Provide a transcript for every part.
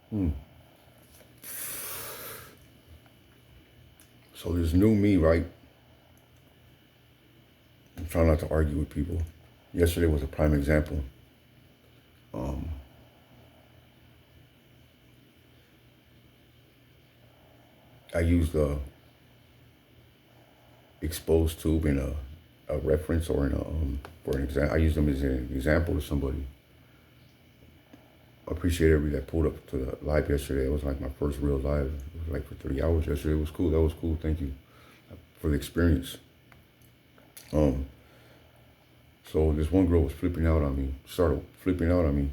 Hmm. So this new me, right? I'm trying not to argue with people. Yesterday was a prime example. Um, I used a exposed tube in a reference or in a for an example. I used them as an example to somebody. I appreciate everybody that pulled up to the live yesterday. It was like my first real live. It was like for 3 hours yesterday. It was cool. That was cool. Thank you for the experience. Um, so this one girl was flipping out on me. Started flipping out on me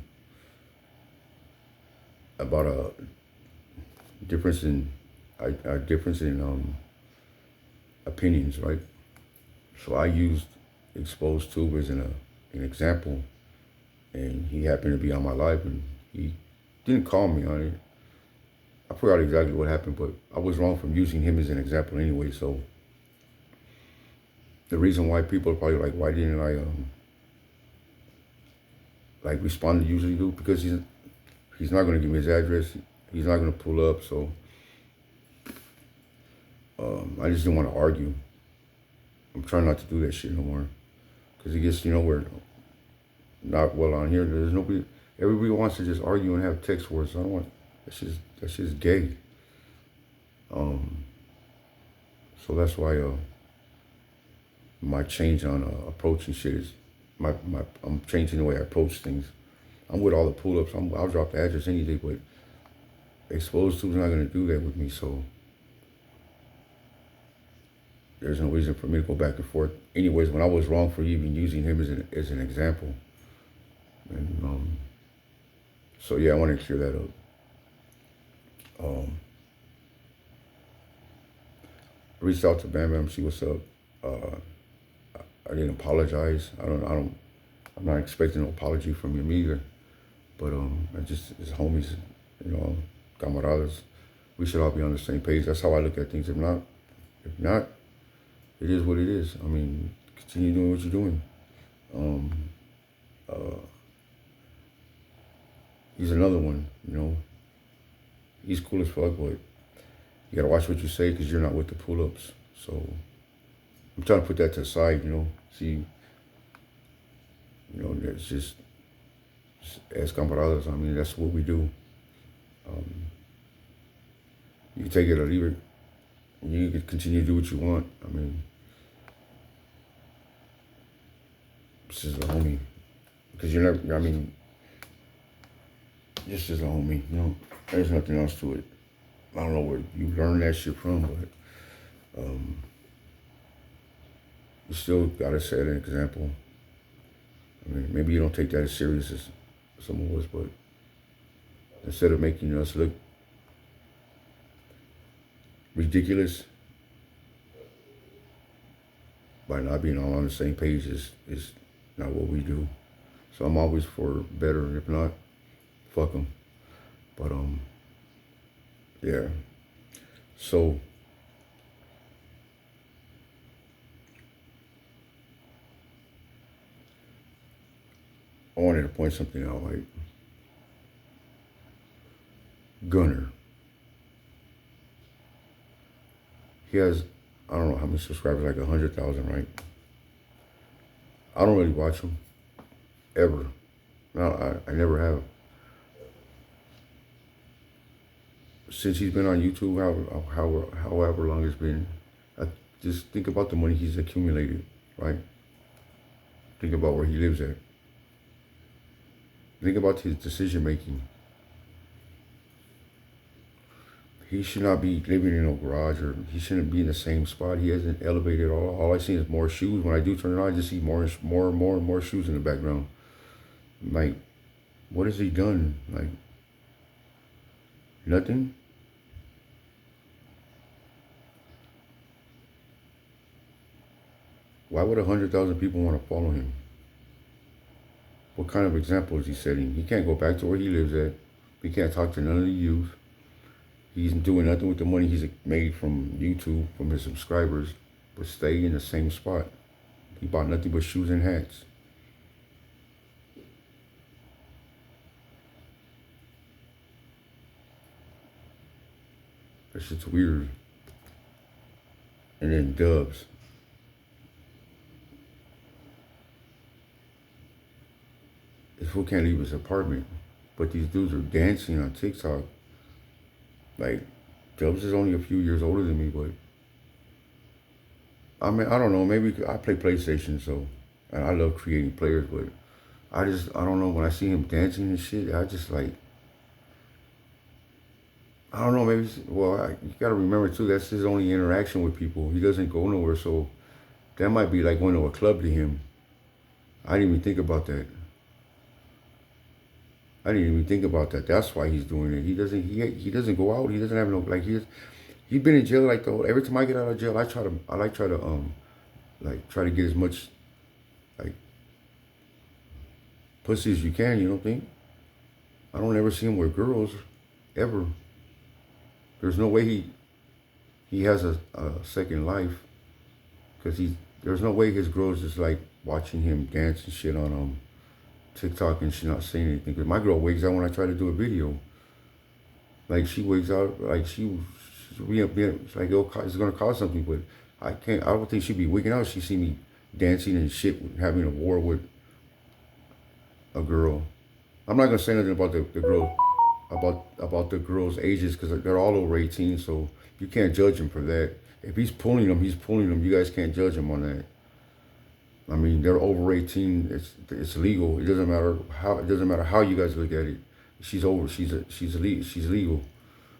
about a difference in a difference in opinions, right? So I used exposed tube as an example, and he happened to be on my live, and he didn't call me on it. I forgot exactly what happened, but I was wrong from using him as an example anyway. So the reason why people are probably like, why didn't I like respond to usually do? Because he's not going to give me his address. He's not going to pull up. So I just didn't want to argue. I'm trying not to do that shit no more, because it gets, we're not well on here. There's nobody. Everybody wants to just argue and have text wars. I don't want. That's just gay. Um, so that's why my change on approaching shit is I'm changing the way I approach things. I'm with all the pull-ups. I'll drop the address any day, but exposed to is not gonna do that with me. So there's no reason for me to go back and forth. Anyways, when I was wrong for even using him as an example, and so yeah, I want to clear that up. I reached out to Bam Bam, see what's up. Uh, I didn't apologize. I'm not expecting an apology from him either. But I just, as homies, camaradas, we should all be on the same page. That's how I look at things. If not, it is what it is. I mean, continue doing what you're doing. Um, uh, he's another one, He's cool as fuck, but you gotta watch what you say because you're not with the pull-ups. So I'm trying to put that to the side, See, it's just as camaradas. I mean, that's what we do. Um, you can take it or leave it. You can continue to do what you want. I mean, this is a homie. Because you're never, I mean, this is a homie, There's nothing else to it. I don't know where you learned that shit from, but you still gotta set an example. I mean, maybe you don't take that as serious as some of us, but instead of making us look ridiculous by not being all on the same page is not what we do. So I'm always for better, and if not, fuck them. But yeah. So I wanted to point something out, like Gunner. He has, I don't know how many subscribers, like 100,000, right? I don't really watch him ever. No, I never have. Since he's been on YouTube, however long it's been, I just think about the money he's accumulated, right? Think about where he lives at. Think about his decision making. He should not be living in a garage, or he shouldn't be in the same spot. He hasn't elevated all. All I see is more shoes. When I do turn it on, I just see more and more shoes in the background. Like, what has he done? Like, nothing? Why would 100,000 people want to follow him? What kind of example is he setting? He can't go back to where he lives at. He can't talk to none of the youth. He's doing nothing with the money he's made from YouTube, from his subscribers, but stay in the same spot. He bought nothing but shoes and hats. That shit's weird. And then Dubs. This fool can't leave his apartment. But these dudes are dancing on TikTok. Like, Dubs is only a few years older than me, but I mean, I don't know. Maybe I play PlayStation, so, and I love creating players, but I don't know. When I see him dancing and shit, I just like, I don't know. Maybe, you gotta remember too, that's his only interaction with people. He doesn't go nowhere, so that might be like going to a club to him. I didn't even think about that. I didn't even think about that. That's why he's doing it. He doesn't go out. He doesn't have no, like, he's been in jail like the, every time I get out of jail, I try to get as much like pussy as you can, you don't think? I don't ever see him with girls, ever. There's no way he has a second life, because there's no way his girls just like watching him dance and shit on TikTok and she not saying anything. Because my girl wigs out when I try to do a video. Like, she wigs out, like she's like, it's gonna cause something, but I don't think she'd be wigging out. She see me dancing and shit, having a war with a girl. I'm not gonna say nothing about the girl, about the girls' ages, because they're all over 18, so you can't judge him for that. If he's pulling them, he's pulling them. You guys can't judge him on that. I mean, they're over 18. It's legal. It doesn't matter how you guys look at it. She's legal.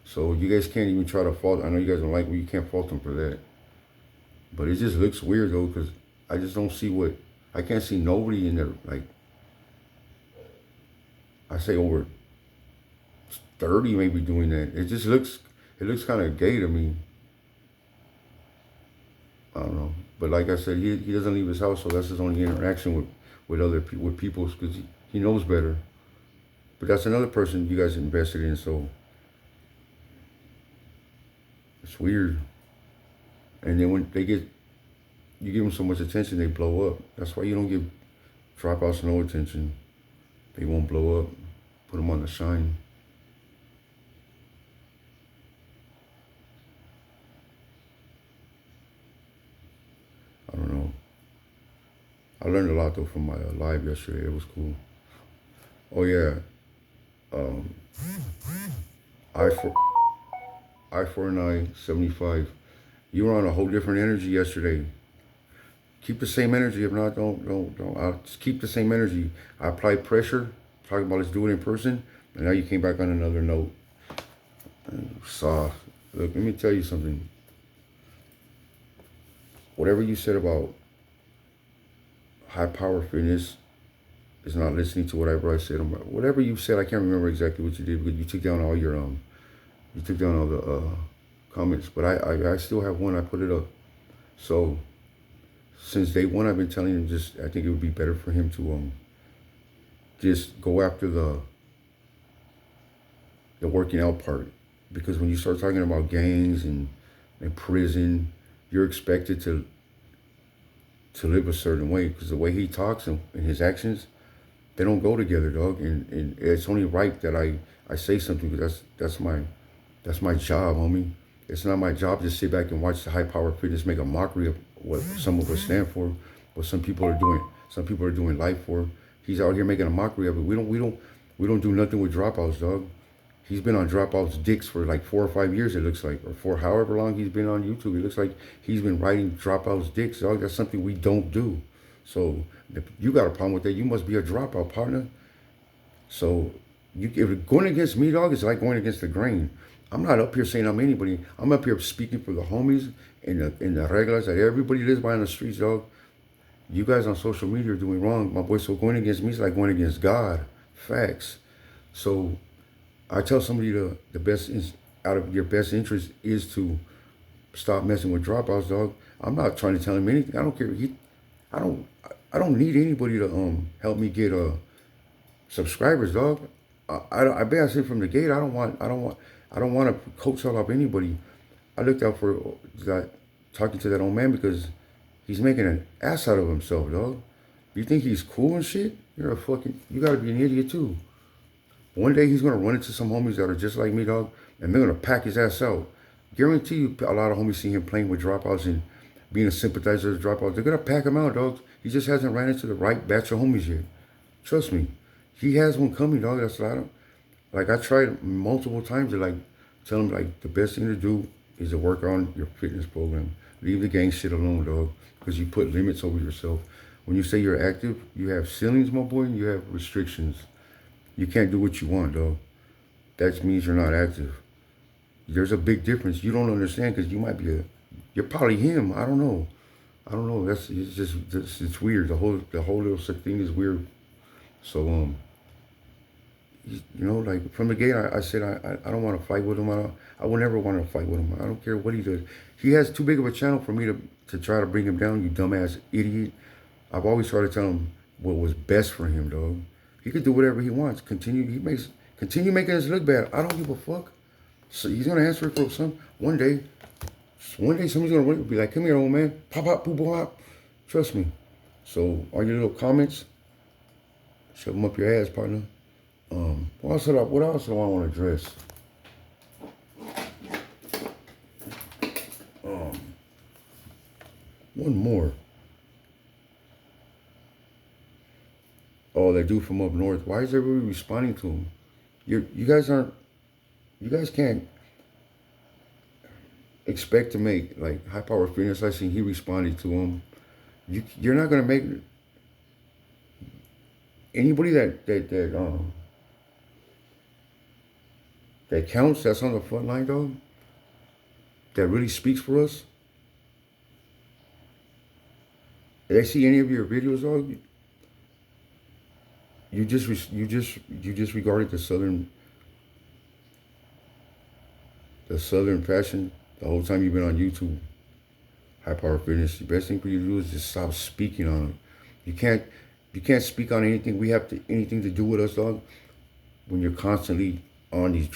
So you guys can't even try to fault. I know you guys don't like me. You can't fault them for that. But it just looks weird though, because I just don't see I can't see nobody in there, like, I say over 30 maybe doing that. It looks kind of gay to me. I don't know. But like I said, he doesn't leave his house, so that's his only interaction with people, because he knows better. But that's another person you guys invested in, so it's weird. And then when you give them so much attention, they blow up. That's why you don't give dropouts no attention. They won't blow up. Put them on the shine. I don't know. I learned a lot though from my live yesterday. It was cool. Oh yeah. I-49 75. You were on a whole different energy yesterday. Keep the same energy. If not, don't. I'll just keep the same energy. I applied pressure, talking about let's do it in person, and now you came back on another note. Soft. Look, let me tell you something. Whatever you said about high power fitness is not listening to whatever I said. Whatever you said, I can't remember exactly what you did, but you took down all your you took down all the comments. But I still have one. I put it up. So since day one, I've been telling him I think it would be better for him to just go after the working out part, because when you start talking about gangs and prison, you're expected to live a certain way, because the way he talks and his actions, they don't go together, dog. And it's only right that I say something, because that's my job, homie. It's not my job to sit back and watch the high power fitness make a mockery of what some of us stand for, what some people are doing life for. He's out here making a mockery of it. We don't do nothing with dropouts, dog. He's been on Dropouts dicks for like 4 or 5 years, it looks like, or for however long he's been on YouTube. It looks like he's been writing Dropouts dicks, dog. That's something we don't do. So if you got a problem with that, you must be a dropout, partner. So if going against me, dog, it's like going against the grain. I'm not up here saying I'm anybody. I'm up here speaking for the homies in the reglas that everybody lives by on the streets, dog. You guys on social media are doing wrong, my boy. So going against me is like going against God. Facts. So I tell somebody the best out of your best interest is to stop messing with dropouts, dog. I'm not trying to tell him anything. I don't care. I don't need anybody to help me get subscribers, dog. I bet I said from the gate, I don't want to coattail up anybody. I looked out for that, talking to that old man, because he's making an ass out of himself, dog. You think he's cool and shit? You gotta be an idiot too. One day he's gonna run into some homies that are just like me, dog, and they're gonna pack his ass out. Guarantee you, a lot of homies see him playing with dropouts and being a sympathizer of dropouts. They're gonna pack him out, dog. He just hasn't ran into the right batch of homies yet. Trust me, he has one coming, dog. That's a lot of. Like I tried multiple times to like tell him like the best thing to do is to work on your fitness program. Leave the gang shit alone, dog, because you put limits over yourself. When you say you're active, you have ceilings, my boy, and you have restrictions. You can't do what you want, dog. That means you're not active. There's a big difference. You don't understand because you might be you're probably him. I don't know. I don't know. It's just it's weird. The whole little thing is weird. So you know, like from the gate, I said I don't want to fight with him. I will never want to fight with him. I don't care what he does. He has too big of a channel for me to try to bring him down. You dumbass idiot. I've always tried to tell him what was best for him, dog. He could do whatever he wants. Continue making us look bad. I don't give a fuck. So he's gonna answer for some one day. One day somebody's gonna be like, "Come here, old man. Pop, pop, poop, pop." Trust me. So all your little comments, shove them up your ass, partner. What else do I want to address? One more. Oh, that dude from up north. Why is everybody responding to him? You guys can't expect to make like high power fitness lesson. He responded to him. You're not gonna make anybody that counts. That's on the front line, dog. That really speaks for us. If they see any of your videos, dog, you just regarded the southern fashion the whole time you've been on YouTube. High power fitness. The best thing for you to do is just stop speaking on it. You can't speak on anything. Anything to do with us, dog. When you're constantly on these